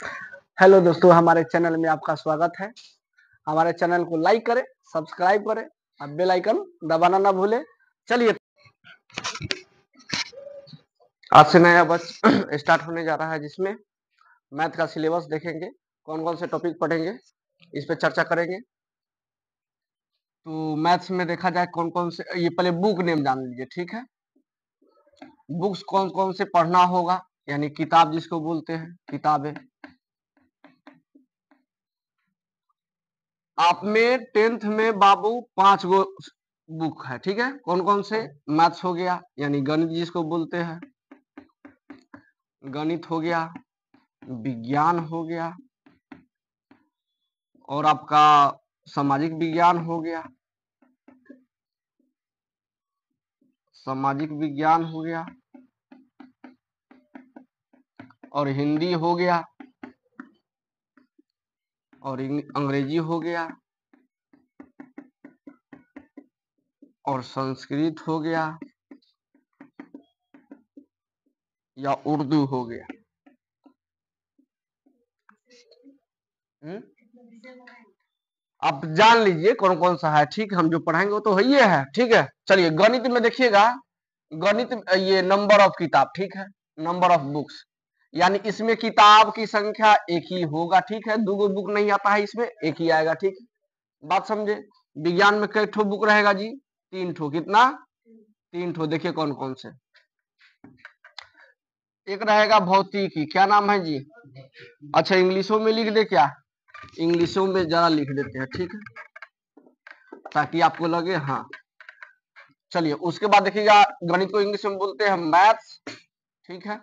Hello दोस्तों, हमारे channel में आपका स्वागत है। हमारे चैनल को लाइक करें, सब्सक्राइब करें और बेल आइकन दबाना ना भूलें। चलिए, आज से नया बैच स्टार्ट होने जा रहा है, जिसमें मैथ का सिलेबस देखेंगे, कौन कौन से टॉपिक पढ़ेंगे, इस पे चर्चा करेंगे। तो मैथ्स में देखा जाए कौन कौन से, ये पहले बुक नेम जान लीजिए, ठीक है। बुक्स कौन कौन से पढ़ना होगा, यानी किताब जिसको बोलते हैं, किताबें। आप में 10th में बाबू 5 गो बुक है, ठीक है। कौन कौन से? मैथ्स हो गया, यानी गणित जिसको बोलते हैं, गणित हो गया, विज्ञान हो गया, और आपका सामाजिक विज्ञान हो गया, सामाजिक विज्ञान हो गया, और हिंदी हो गया, और अंग्रेजी हो गया, और संस्कृत हो गया, या उर्दू हो गया। आप जान लीजिए कौन कौन सा है, ठीक है। हम जो पढ़ाएंगे वो तो ये है, ठीक है। चलिए, गणित में देखिएगा, गणित ये नंबर ऑफ किताब, ठीक है, नंबर ऑफ बुक्स, यानी इसमें किताब की संख्या एक ही होगा, ठीक है। 2 गो बुक नहीं आता है इसमें, एक ही आएगा, ठीक है। बात समझे। विज्ञान में कई ठो बुक रहेगा जी? 3 ठो। कितना? 3 ठो। देखिए कौन कौन से। एक रहेगा भौतिकी, क्या नाम है जी? अच्छा, इंग्लिशों में लिख दे क्या? इंग्लिशों में जरा लिख देते हैं, ठीक है, ताकि आपको लगे हाँ। चलिए, उसके बाद देखिएगा, गणित को इंग्लिश में बोलते हैं मैथ्स, ठीक है।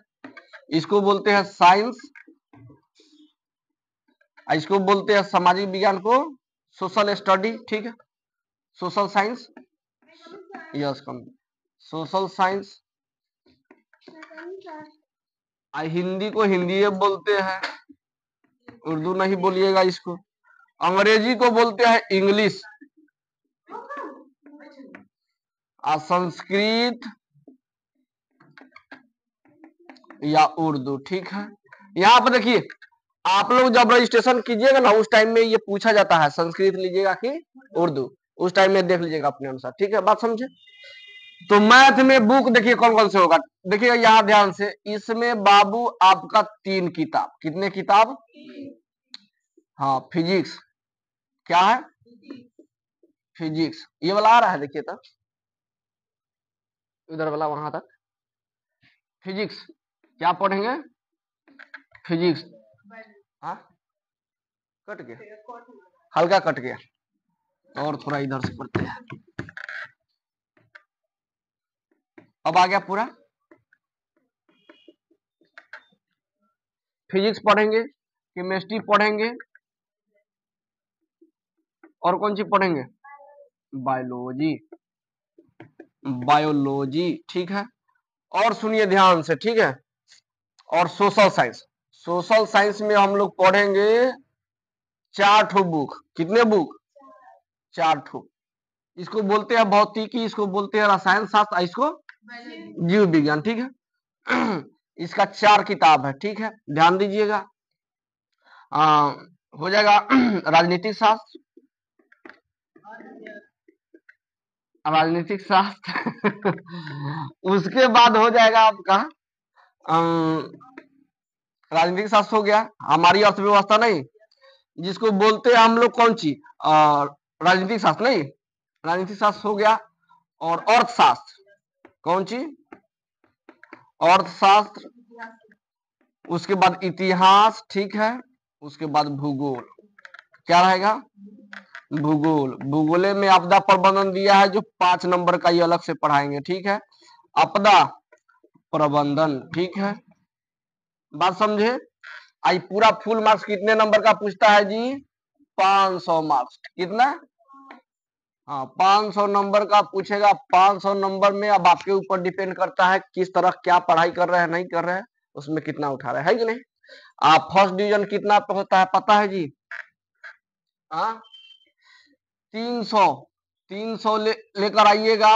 इसको बोलते हैं साइंस, इसको बोलते हैं सामाजिक विज्ञान को सोशल स्टडी, ठीक है, सोशल साइंस। यस, कम सोशल साइंस। हिंदी को हिंदी बोलते हैं, उर्दू नहीं बोलिएगा इसको। अंग्रेजी को बोलते हैं इंग्लिश, और संस्कृत या उर्दू, ठीक है। यहाँ पर देखिए, आप लोग जब रजिस्ट्रेशन कीजिएगा ना, उस टाइम में ये पूछा जाता है संस्कृत लीजिएगा कि उर्दू, उस टाइम में देख लीजिएगा अपने अनुसार, ठीक है। बात समझे। तो मैथ में बुक देखिए कौन कौन से होगा, देखिएगा यहाँ ध्यान से। इसमें बाबू आपका 3 किताब। कितने किताब? हाँ, फिजिक्स। क्या है? फिजिक्स। ये वाला आ रहा है, देखिए तक, इधर वाला वहां तक। फिजिक्स क्या पढ़ेंगे? फिजिक्स। हाँ, कट गया, हल्का कट गया, और थोड़ा इधर से पढ़ते हैं। अब आ गया पूरा। फिजिक्स पढ़ेंगे, केमिस्ट्री पढ़ेंगे, और कौन सी पढ़ेंगे? बायोलॉजी, बायोलॉजी, ठीक है। और सुनिए ध्यान से, ठीक है। और सोशल साइंस, सोशल साइंस में हम लोग पढ़ेंगे 4 ठो बुक। कितने बुक? 4 ठो। इसको बोलते हैं भौतिकी, इसको बोलते हैं रसायन शास्त्र, इसको जीव विज्ञान, ठीक है। इसका 4 किताब है, ठीक है, ध्यान दीजिएगा। हो जाएगा राजनीतिक शास्त्र, राजनीतिक शास्त्र। उसके बाद हो जाएगा आपका राजनीतिक शास्त्र, हो गया हमारी अर्थव्यवस्था, नहीं, जिसको बोलते हैं हम लोग कौन सी, राजनीतिक शास्त्र, नहीं, राजनीतिक शास्त्र हो गया। और अर्थशास्त्र, कौन सी? अर्थशास्त्र। उसके बाद इतिहास, ठीक है। उसके बाद भूगोल। क्या रहेगा? भूगोल। भूगोल में आपदा प्रबंधन दिया है, जो 5 नंबर का ये अलग से पढ़ाएंगे, ठीक है। आपदा प्रबंधन, ठीक है। बात समझे। आई पूरा फुल मार्क्स कितने नंबर का पूछता है जी? 500 मार्क्स। कितना? हाँ, 500 नंबर का पूछेगा। 500 नंबर में अब आपके ऊपर डिपेंड करता है किस तरह क्या पढ़ाई कर रहे हैं, नहीं कर रहे हैं, उसमें कितना उठा रहे हैं, है कि नहीं। आप फर्स्ट डिवीजन कितना पे होता है पता है जी? हाँ, 300। 300 लेकर आइएगा।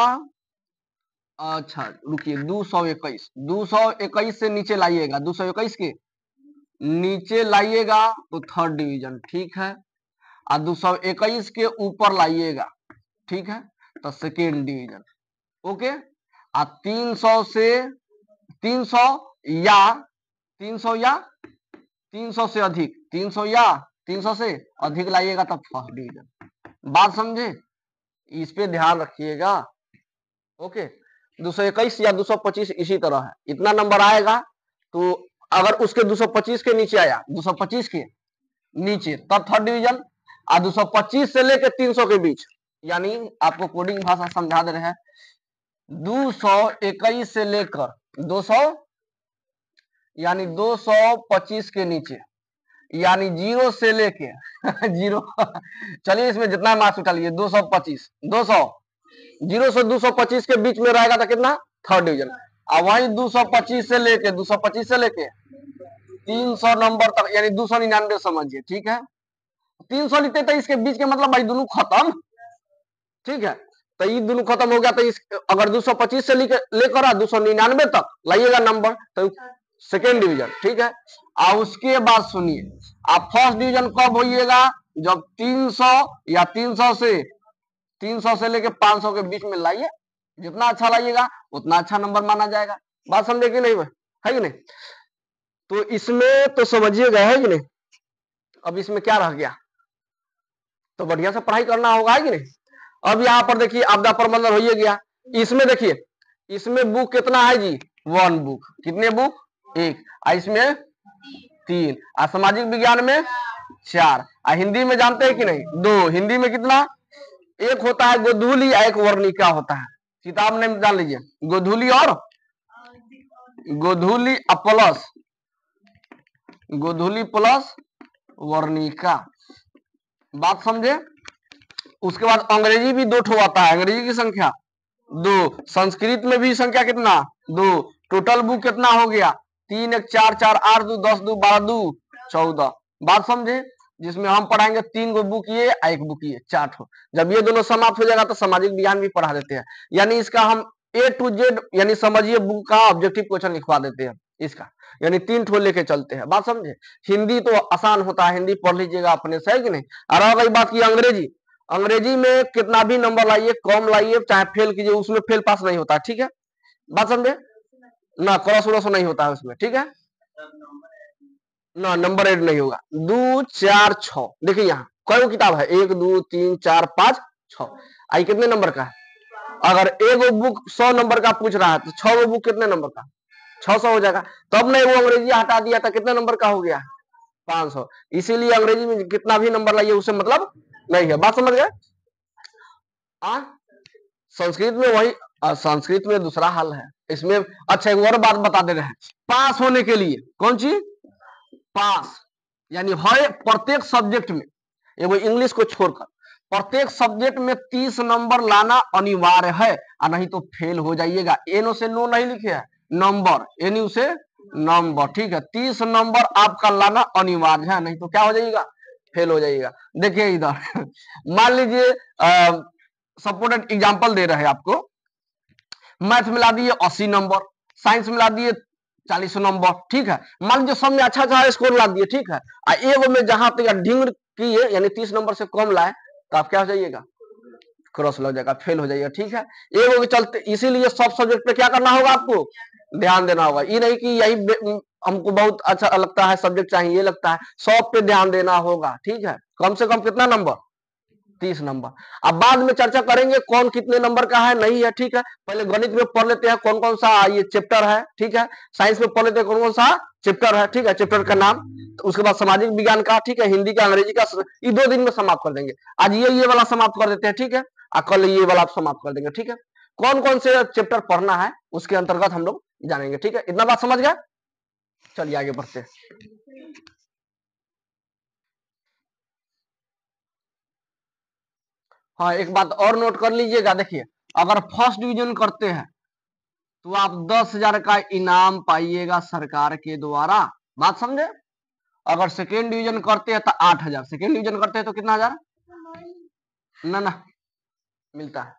अच्छा रुकिए, 221, 221 से नीचे लाइएगा, 221 के नीचे लाइएगा तो थर्ड डिवीजन, ठीक है। और 221 के ऊपर लाइएगा, ठीक है, तो सेकेंड डिवीजन, ओके। और 300 से 300 या 300 या 300 से अधिक, 300 या 300 से अधिक लाइएगा तब फर्स्ट डिवीजन। बात समझे, इस पे ध्यान रखिएगा, ओके। 221 या 225 इसी तरह है, इतना नंबर आएगा तो अगर उसके 225 के नीचे आया, 225 के नीचे, तब थर्ड डिवीजन। और 225 से लेकर 300 के बीच, यानी आपको कोडिंग भाषा समझा दे रहे हैं, 221 से लेकर 200 यानी 225 के नीचे, यानी 0 से लेके 0 चलिए इसमें जितना मार्क्स उठा लिए 225 200 0 से 225 के बीच में रहेगा तो कितना, थर्ड डिवीजन। और वही 225 से लेके 300 नंबर तक, यानी 299 समझिए, ठीक है। 300 लिखते तो इसके बीच के मतलब भाई दोनों खत्म, ठीक है। तो ये दोनों खत्म हो गया, तो इस अगर 225 से लेकर 299 तक लाइएगा नंबर तो सेकेंड डिवीजन, ठीक है। और उसके बाद सुनिए, आप फर्स्ट डिवीजन कब होइएगा, जब 300 या 300 से लेके 500 के बीच में लाइए, जितना अच्छा लाइएगा उतना अच्छा नंबर माना जाएगा। बात समझे कि नहीं, है कि नहीं। तो इसमें तो समझिएगा, है कि नहीं। अब इसमें क्या रह गया, तो बढ़िया से पढ़ाई करना होगा, है कि नहीं। अब यहाँ पर देखिए आपदा प्रबंधन हो ही गया। इसमें देखिए, इसमें बुक कितना है जी, 1 बुक, कितने बुक, 1, और इसमें 3, और सामाजिक विज्ञान में 4, और हिंदी में जानते हैं कि नहीं 2। हिंदी में कितना, एक होता है गोधूली, एक वर्णिका होता है, किताब ने जान लीजिए, गोधूली और गोधूली प्लस गोधूली प्लस वर्णिका। बात समझे। उसके बाद अंग्रेजी भी 2 ठो आता है, अंग्रेजी की संख्या 2, संस्कृत में भी संख्या कितना 2, टोटल बुक कितना हो गया 3 1 4 4 8 2 10 2 12 2 14। बात समझे, जिसमें हम पढ़ाएंगे 3 गो बुक ये, 1 बुक ये, 4 ठो। जब ये दोनों समाप्त हो जाएगा तो सामाजिक विज्ञान भी पढ़ा देते हैं, यानी इसका हम A to Z यानी समझिए बुक का ऑब्जेक्टिव क्वेश्चन लिखवा देते हैं इसका, यानी 3 ठो लेके चलते हैं। बात समझे। हिंदी तो आसान होता है, हिंदी पढ़ लीजिएगा अपने से, है कि नहीं। और अब वही बात की अंग्रेजी, अंग्रेजी में कितना भी नंबर लाइए, कम लाइए, चाहे फेल कीजिए, उसमें फेल पास नहीं होता, ठीक है। बात समझे ना, क्रॉस व्रॉस नहीं होता है उसमें, ठीक है ना, नंबर एड नहीं होगा। 2 4 6 देखिए यहाँ कई किताब है, 1 2 3 4 5 6, आई कितने नंबर का है। अगर एक बुक 100 नंबर का पूछ रहा है तो 6 बुक कितने नंबर का, 600 हो जाएगा। तब नहीं वो अंग्रेजी हटा दिया था, कितने नंबर का हो गया 500। इसीलिए अंग्रेजी में कितना भी नंबर लाइए उससे मतलब नहीं है। बात समझ गए। संस्कृत में वही, संस्कृत में दूसरा हाल है इसमें। अच्छा एक और बात बता दे रहे हैं, पास होने के लिए कौन चीज, पास यानी हर प्रत्येक सब्जेक्ट में, ये वो इंग्लिश को छोड़कर प्रत्येक सब्जेक्ट में 30 नंबर लाना अनिवार्य है, और नहीं तो फेल हो जाइएगा। एनो से नो नहीं लिखे है, नंबर, एनयू से नंबर, ठीक है। 30 नंबर आपका लाना अनिवार्य है, नहीं तो क्या हो जाइएगा, फेल हो जाइएगा। देखिए इधर मान लीजिए सपोर्टेड एग्जांपल दे रहे हैं आपको, मैथ मिला दिए 80 नंबर, साइंस मिला दिए 40 नंबर, ठीक है। मान लीजिए सब में अच्छा अच्छा स्कोर ला दिए, ठीक है। एगो में जहां तक ढींग किए, यानी 30 नंबर से कम लाए, तो आप क्या हो जाइएगा, क्रॉस लग जाएगा, फेल हो जाइएगा, ठीक है। एगो के चलते, इसीलिए सब सब्जेक्ट पे क्या करना होगा, आपको ध्यान देना होगा। ये नहीं कि यही हमको बहुत अच्छा लगता है सब्जेक्ट चाहिए, ये लगता है, सब पे ध्यान देना होगा, ठीक है। कम से कम कितना नंबर, 30 नंबर। अब बाद में चर्चा करेंगे कौन कितने नंबर का है, नहीं है, ठीक है। पहले गणित में पढ़ लेते हैं कौन कौन सा ये चैप्टर है, ठीक है। साइंस में पढ़ लेते हैं कौन कौन सा चैप्टर है, ठीक है, चैप्टर का नाम। तो उसके बाद सामाजिक विज्ञान का, ठीक है, हिंदी का, अंग्रेजी का, ये 2 दिन में समाप्त कर देंगे। आज ये वाला समाप्त कर देते हैं, ठीक है, और कल ये वाला समाप्त कर देंगे, ठीक है। कौन कौन से चैप्टर पढ़ना है उसके अंतर्गत हम लोग जानेंगे, ठीक है। इतना बात समझ गए, चलिए आगे बढ़ते हैं। हाँ एक बात और नोट कर लीजिएगा, देखिए अगर फर्स्ट डिवीजन करते हैं तो आप 10,000 का इनाम पाइएगा सरकार के द्वारा। बात समझे। अगर सेकेंड डिवीजन करते हैं तो 8,000, सेकेंड डिवीजन करते हैं तो कितना हजार, ना मिलता है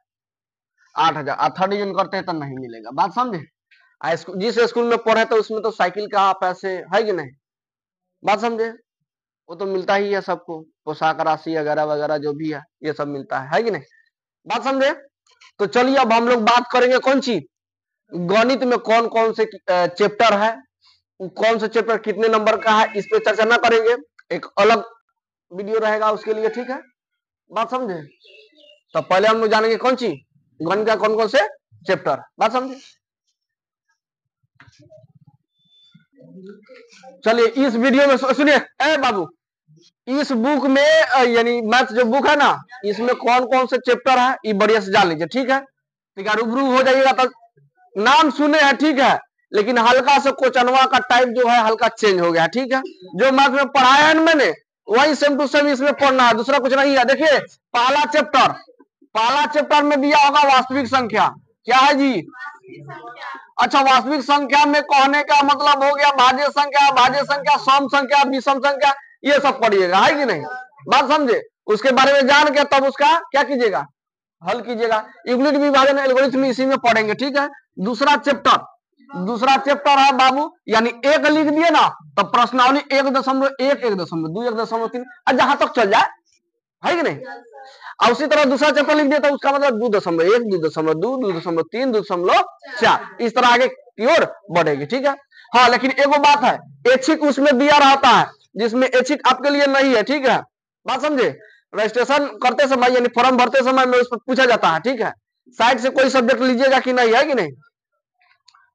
8,000, और थर्ड डिवीजन करते हैं तो नहीं मिलेगा। बात समझे। जिस स्कूल में पढ़े तो उसमें तो साइकिल का पैसे है कि नहीं, बात समझे? वो तो मिलता ही है सबको, पोशाक राशि वगैरह वगैरह जो भी है ये सब मिलता है कि नहीं? बात समझे? तो चलिए अब हम लोग बात करेंगे कौन सी, गणित में कौन कौन से चैप्टर है, कौन सा चैप्टर कितने नंबर का है, इस पे चर्चा ना करेंगे, एक अलग वीडियो रहेगा उसके लिए, ठीक है? बात समझे? तो पहले हम लोग जानेंगे कौन सी गणित का कौन कौन से चैप्टर, बात समझे? चलिए इस वीडियो में सुनिए, ए बाबू, इस बुक में यानी मैथ जो बुक है ना, इसमें कौन कौन से चैप्टर है ये बढ़िया से जान लीजिए, ठीक है? ठीक है, रूबरू हो जाइएगा। तो नाम सुने हैं, ठीक है, लेकिन हल्का से क्वेश्चनवा का टाइप जो है हल्का चेंज हो गया, ठीक है? जो मैथ में पढ़ाया है ना मैंने, वही सेम टू सेम इसमें पढ़ना है, दूसरा कुछ नहीं है। देखिए पहला चैप्टर में दिया होगा वास्तविक संख्या, क्या है जी? अच्छा, वास्तविक संख्या में कहने का मतलब हो गया भाज्य संख्या, सम संख्या, विषम संख्या, ये सब पढ़िएगा, है कि नहीं? बात समझे? उसके बारे में जान के तब उसका क्या कीजिएगा, हल कीजिएगा। यूक्लिड विभाजन एल्गोरिथम इसी में पढ़ेंगे, ठीक है? दूसरा चैप्टर है बाबू, यानी एक लिख दिए ना तो प्रश्नावली 1.1, 1.2, 1.3 जहां तक चल जाए, है कि नहीं? और उसी तरह दूसरा चैप्टर लिख दिया तो उसका मतलब 2.1, 2.2, 2.3, 2.4, इस तरह आगे की ओर बढ़ेगी, ठीक है? हाँ, लेकिन एगो बात है, ऐच्छिक उसमें दिया रहता है, जिसमें ऐच्छिक आपके लिए नहीं है, ठीक है? बात समझे? रजिस्ट्रेशन करते समय यानी फॉर्म भरते समय में उस पर पूछा जाता है, ठीक है? साइड से कोई सब्जेक्ट लीजिएगा कि नहीं, है कि नहीं?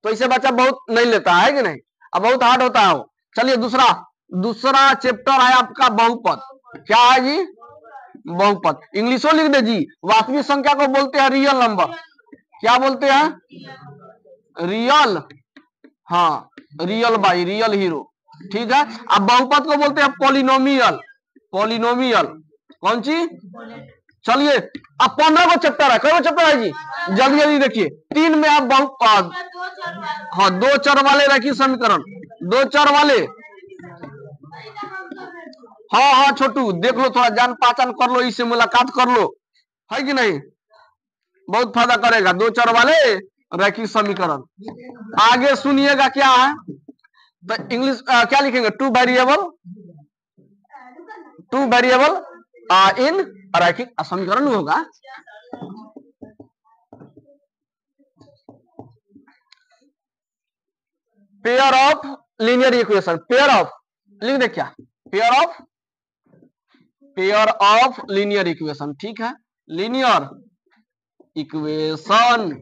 तो इसे बच्चा बहुत नहीं लेता है कि नहीं, अब बहुत हार्ड होता है वो। चलिए दूसरा चैप्टर है आपका बहुपद, क्या है जी? बहुपद। इंग्लिशो लिख दे जी, वास्तविक संख्या को बोलते हैं रियल नंबर, क्या बोलते हैं? रियल, हाँ, रियल बाई, रियल हीरो, ठीक है? अब बहुपद को बोलते हैं पॉलिनोमियल, कौन सी? चलिए अब 15 को चैप्टर है, कई चैप्टर है जी? जल्दी जल्दी देखिए, 3 में आप हाँ, 2 चर वाले रखिए समीकरण, 2 चर वाले, हाँ छोटू देख लो, थोड़ा जान पहचान कर लो, इससे मुलाकात कर लो, है कि नहीं? बहुत फायदा करेगा, 2 चर वाले रैखिक समीकरण। आगे सुनिएगा क्या है, तो इंग्लिश क्या लिखेंगे? टू वेरिएबल इन रैखिक समीकरण होगा। Pair of linear equation, pair of लिख दे, क्या? पेयर ऑफ लीनियर इक्वेशन, ठीक है? Linear equation.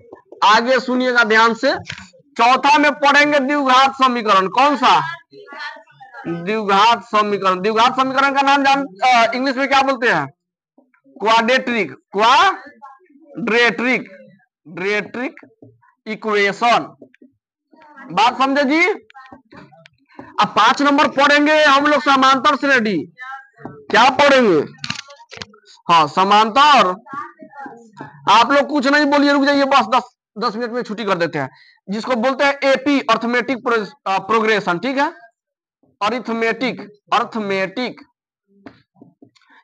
आगे सुनिएगा ध्यान से, चौथा में पढ़ेंगे द्विघात समीकरण, कौन सा? द्विघात समीकरण का नाम जान इंग्लिश में क्या बोलते हैं? Quadratic equation. बात समझे जी? अब 5 नंबर पढ़ेंगे हम लोग समांतर श्रेणी, क्या पढ़ेंगे? हाँ, समांतर। आप लोग कुछ नहीं बोलिए, रुक जाइए, बस 10 मिनट में छुट्टी कर देते हैं, जिसको बोलते हैं एपी, अर्थमेटिक प्रोग्रेशन, ठीक है? अरिथमेटिक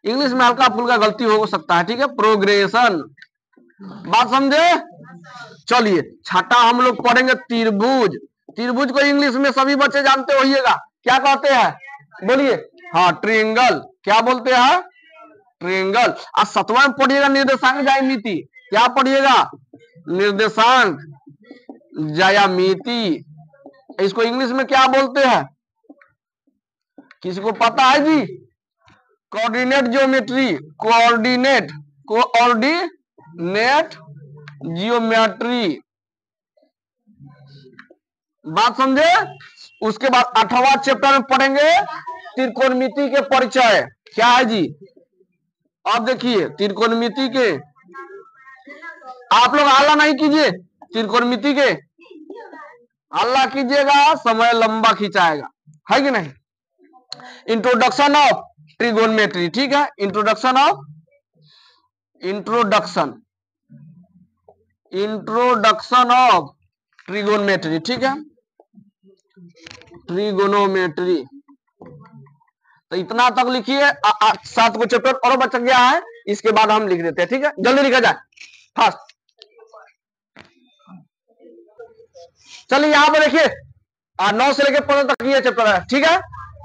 इंग्लिश में हल्का फुल्का गलती हो सकता है, ठीक है? प्रोग्रेशन, बात समझे? चलिए छठा हम लोग पढ़ेंगे त्रिभुज को इंग्लिश में सभी बच्चे जानते होइएगा, क्या कहते हैं? बोलिए। हाँ, ट्रायंगल, क्या बोलते हैं? ट्रायंगल। और 7वां में पढ़िएगा निर्देशांक ज्यामिति, क्या पढ़िएगा? निर्देशांक ज्यामिति। इसको इंग्लिश में क्या बोलते हैं, किसी को पता है जी? कोऑर्डिनेट जियोमेट्री, बात समझे? उसके बाद 8वां चैप्टर में पढ़ेंगे त्रिकोणमिति के परिचय, क्या है जी? अब देखिए त्रिकोणमिति के, आप लोग हल्ला नहीं कीजिए, त्रिकोणमिति के हल्ला कीजिएगा समय लंबा खिंचाएगा, है कि नहीं? इंट्रोडक्शन ऑफ ट्रिगोनोमेट्री, ठीक है? इंट्रोडक्शन ऑफ ट्रिगोनोमेट्री, ठीक है? ट्रिगोनोमेट्री, तो इतना तक लिखिए। 7 को चैप्टर और बच गया है, इसके बाद हम लिख देते हैं, ठीक है? जल्दी लिखा जाए फास्ट। चलिए यहां पर देखिए 9 से लेकर 15 तक ये चैप्टर है, ठीक है?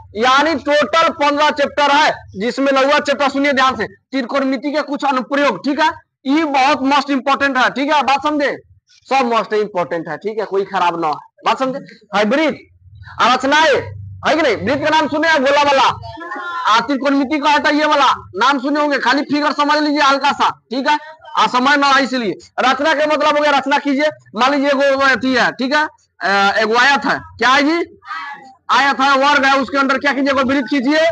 यानी टोटल 15 चैप्टर है, जिसमें लघुआ चैप्टर सुनिए ध्यान से, त्रिकोणमिति के कुछ अनुप्रयोग, ठीक है, ये बहुत मोस्ट इंपोर्टेंट है, ठीक है, बात समझे, सब मोस्ट इंपोर्टेंट है, ठीक है, कोई खराब ना है, बात समझे। हाइब्रिड रचनाएं है कि नहीं, वृत्त का नाम सुने, गोला वाला, त्रिकोणमिति का है ये वाला नाम सुने होंगे, खाली फिगर समझ लीजिए हल्का सा, ठीक है, समय ना इसलिए। रचना के मतलब हो गया, रचना कीजिए, मान लीजिए है, ठीक है, एक आयत है, क्या है जी, आयत है, वर्ग है, उसके अंदर क्या कीजिए, वृत्त कीजिए,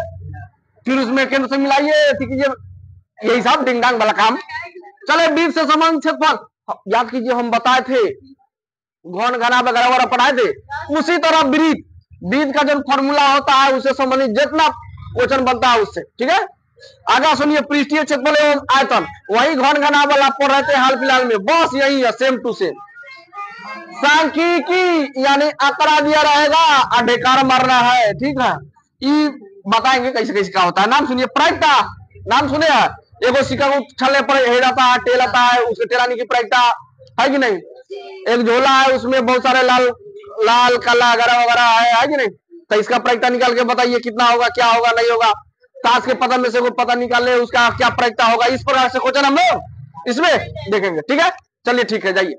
फिर उसमें केंद्र से मिलाइए, कीजिए, यही सब डिंग डांग वाला काम। चले वृत्त से संबंध क्षेत्रफल याद कीजिए, हम बताए थे, घन घना वगैरह वगैरह पढ़ाए थे, उसी तरह वृत्त, वृत्त का जो फॉर्मूला होता है उससे संबंधित जितना क्वेश्चन बनता है उससे, ठीक है। आगे सुनिए, पृष्ठीय क्षेत्रफल एवं आयतन, वही घन घना वाला पढ़ रहे थे हाल फिलहाल में, बस यही है, सेम टू सेम। सांख्यिकी यानी आंकड़ा दिया रहेगा और ढेकार मारना है, ठीक है, ये बताएंगे कैसे कैसे क्या होता है। नाम सुनिए, प्रायिकता, नाम सुने, एगो सिक्का को छलने पर हेड आता है, टेल आता है, उसके टेलानी की प्रायिकता है कि नहीं, एक झोला है उसमें बहुत सारे लाल लाल काला वगैरह वगैरह है कि नहीं, तो इसका प्रायिकता निकाल के बताइए कितना होगा, क्या होगा, नहीं होगा, ताश के पता में से कोई पता निकाल ले, उसका क्या प्रायिकता होगा, इस प्रकार से क्वेश्चन हम लोग इसमें देखेंगे, ठीक है। चलिए ठीक है, जाइए।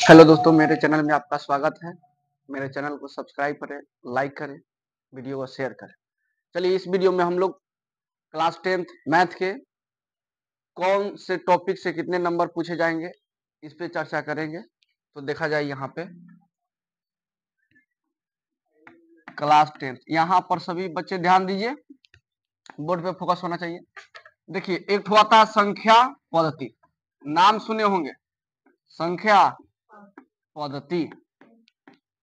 हेलो दोस्तों, मेरे चैनल में आपका स्वागत है, मेरे चैनल को सब्सक्राइब करें, लाइक करें, वीडियो को शेयर करें। चलिए, इस वीडियो में हम लोग क्लास 10th मैथ के कौन से टॉपिक से कितने नंबर पूछे जाएंगे इस पे चर्चा करेंगे। तो देखा जाए यहाँ पे क्लास 10th, यहाँ पर सभी बच्चे ध्यान दीजिए, बोर्ड पे फोकस होना चाहिए। देखिए, एक ठो आता है संख्या पद्धति, नाम सुने होंगे, संख्या पद्धति,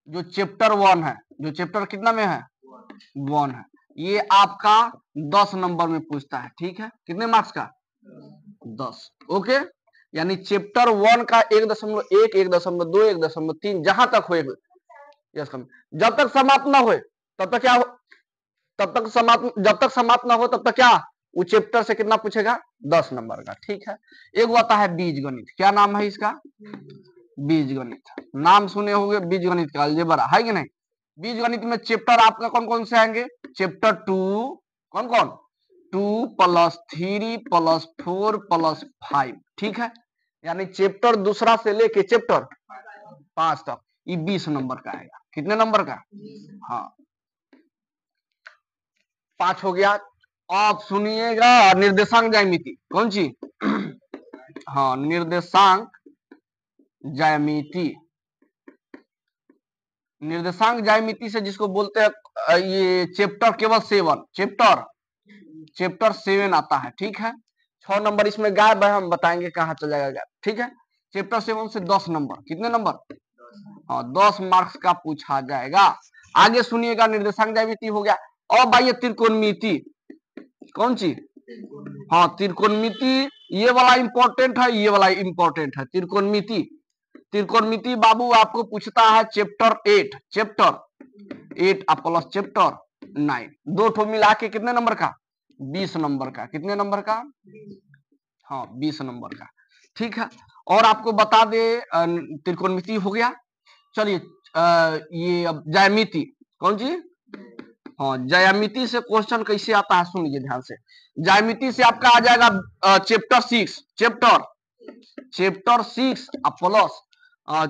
जो चैप्टर 1 है, जो चैप्टर कितना में है, 1 है, ये आपका 10 नंबर में पूछता है, ठीक है, कितने मार्क्स का, 10, ओके। यानी चैप्टर 1 का 1.1, 1.2, 1.3 जहां तक हो, जब तक समाप्त ना हो तब तक क्या हो, तब तक समाप्त, जब तक समाप्त ना हो तब तक क्या, वो चैप्टर से कितना पूछेगा, 10 नंबर का, ठीक है। एक आता है बीजगणित, क्या नाम है इसका, बीजगणित, नाम सुने होंगे बीजगणित का, अलजेब्रा है कि नहीं। बीजगणित में चैप्टर आपका कौन कौन से आएंगे, चैप्टर 2, कौन कौन, 2 + 3 + 4 + 5, ठीक है। यानी चैप्टर दूसरा से लेके चैप्टर 5 तक, ये 20 नंबर का आएगा, कितने नंबर का, हाँ 5 हो गया। आप सुनिएगा, निर्देशांक ज्यामिति, कौन सी, हाँ निर्देशांक ज्यामिति, निर्देशांक ज्यामिति से जिसको बोलते हैं, ये चैप्टर केवल 7, चैप्टर 7 आता है, ठीक है। 6 नंबर इसमें गायब है, हम बताएंगे कहाँ चल जाएगा गायब, ठीक है। चैप्टर 7 से 10 नंबर, कितने नंबर, हाँ 10 मार्क्स का पूछा जाएगा। आगे सुनिएगा, निर्देशांक ज्यामिति हो गया। अब आइए त्रिकोणमिति, कौन सी, हाँ त्रिकोणमिति, ये वाला इंपॉर्टेंट है, ये वाला इंपॉर्टेंट है, त्रिकोणमिति। त्रिकोणमिति बाबू आपको पूछता है चैप्टर 8 प्लस चैप्टर 9, दो ठो मिला के कितने नंबर का, 20 नंबर का, कितने नंबर का, हाँ 20 नंबर का, ठीक है। और आपको बता दे, त्रिकोणमिति हो गया। चलिए, ये अब ज्यामिति, कौन सी, हाँ ज्यामिति से क्वेश्चन कैसे आता है सुन लीजिए ध्यान से। ज्यामिति से आपका आ जाएगा चैप्टर 6, चैप्टर 6 प्लस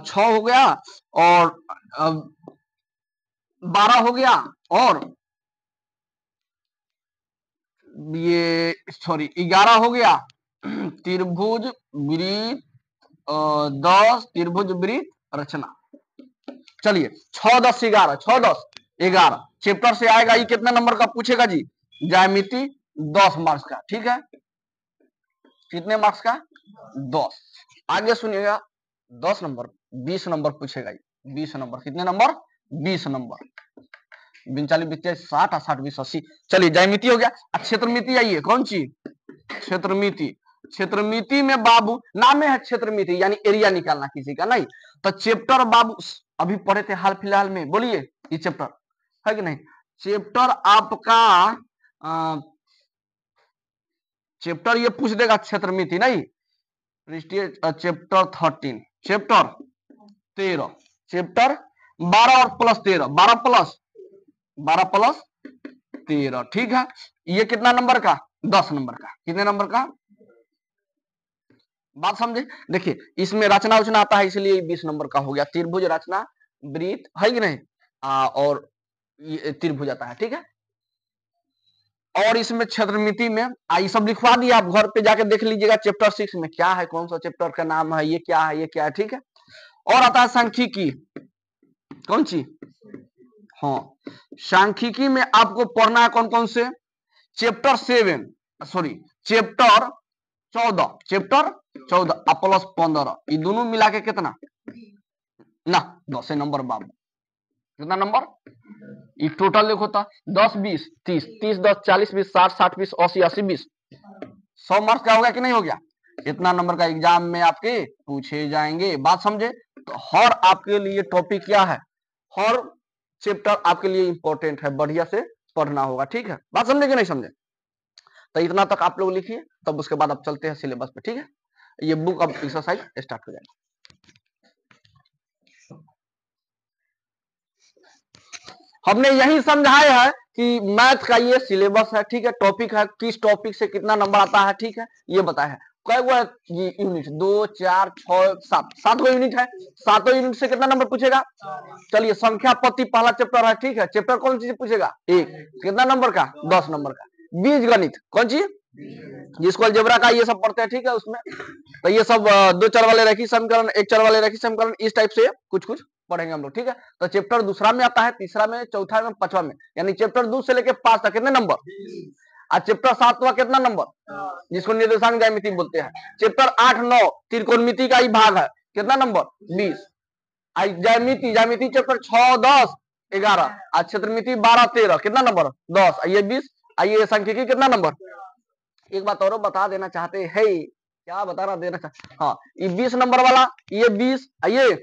6 हो गया, और 12 हो गया, और ये सॉरी 11 हो गया, त्रिभुज वृत्त 10, त्रिभुज वृत्त रचना। चलिए 6 10 11, 6 10 11 चैप्टर से आएगा, ये कितने नंबर का पूछेगा जी, ज्यामिति 10 मार्क्स का, ठीक है, कितने मार्क्स का, 10। आगे सुनिएगा, 10 नंबर 20 नंबर पूछेगा, 20 नंबर, कितने नंबर, 20 नंबर, 39 20 60 60 20 80। चलिए ज्यामिति हो गया। क्षेत्रमिति आइए, कौन सी, क्षेत्रमिति। क्षेत्रमिति में बाबू नाम में है क्षेत्रमिति, यानी एरिया निकालना किसी का, नहीं तो चैप्टर बाबू अभी पढ़े थे हाल फिलहाल में, बोलिए ये चैप्टर है कि नहीं, चैप्टर आपका चैप्टर ये पूछ देगा क्षेत्रमिति, नहीं चैप्टर 13, चैप्टर 13, चैप्टर 12 और प्लस 13, 12 प्लस 13, ठीक है। ये कितना नंबर का? 10 नंबर का। कितने नंबर का? बात समझे? देखिए इसमें रचना उचना आता है, इसलिए 20 नंबर का हो गया। त्रिभुज रचना वृत्त है कि नहीं, और ये त्रिभुज आता है, ठीक है। और इसमें क्षेत्रमिति में ये सब लिखवा दिया, आप घर पे जाके देख लीजिएगा चैप्टर 6 में क्या है, कौन सा चैप्टर का नाम है, ये क्या है, ये क्या है, ठीक है। और आता है सांख्यिकी। कौन सी? हाँ, सांख्यिकी में आपको पढ़ना है कौन कौन से? चैप्टर 7, सॉरी चैप्टर 14 प्लस 15, ये दोनों मिला के कितना ना 10 नंबर बाबू। कितना नंबर? ये टोटल देखो था 10 20 30 30 10 40 20 60 60 20 80 80 20 100 मार्क्स का हो गया कि नहीं हो गया? इतना नंबर का एग्जाम में आपके पूछे जाएंगे। बात समझे? तो हर आपके लिए टॉपिक क्या है, हर चैप्टर आपके लिए इंपॉर्टेंट है, बढ़िया से पढ़ना होगा, ठीक है। बात समझे कि नहीं समझे? तो इतना तक आप लोग लिखिए, तब उसके बाद आप चलते हैं सिलेबस पे, ठीक है। ये बुक अब एक्सरसाइज स्टार्ट हो जाएगा। हमने यही समझाया है कि मैथ का ये सिलेबस है, ठीक है, टॉपिक है, किस टॉपिक से कितना नंबर आता है, ठीक है, ये बताया है। कई वो यूनिट 2 4 6 7 7 गो यूनिट है, सातों यूनिट से कितना नंबर पूछेगा? चलिए संख्या पत्ती पहला चैप्टर है, ठीक है। चैप्टर कौन सी पूछेगा? एक। कितना नंबर का? 10 नंबर का। बीज गणित कौन सी? जिसको अलजेब्रा का ये सब पढ़ते हैं, ठीक है। उसमें तो ये सब 2 चर वाले रेखीय समीकरण, 1 चर वाले रेखीय समीकरण, इस टाइप से कुछ कुछ पढ़ेंगे हम लोग, ठीक है। तो चैप्टर दूसरा में आता है, तीसरा में, चौथा में, पांचवा में, यानी चैप्टर 2 से लेके 5 तक कितने नंबर? और चैप्टर 7वां कितना नंबर? जिसको निर्देशांक ज्यामिति बोलते हैं। चैप्टर 8 9 त्रिकोणमिति का ही भाग है, कितना नंबर? 20। ज्यामिति ज्यामिति चैप्टर 6 10 11, और क्षेत्रमिति 12 13, कितना नंबर? 10। ये 20। आइए सांख्यिकी कितना नंबर? एक बात और बता देना चाहते हैं, क्या बताना देना चाहते? हाँ, ये 20 नंबर वाला, ये 20, ये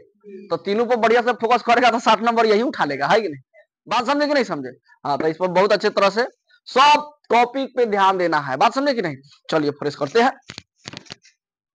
तो तीनों पर बढ़िया से फोकस करेगा तो 60 नंबर यही उठा लेगा, है कि नहीं? बात समझे कि नहीं समझे? हाँ, तो इस पर बहुत अच्छे तरह से सब टॉपिक पे ध्यान देना है। बात समझे कि नहीं? चलिए फ्रेश करते हैं।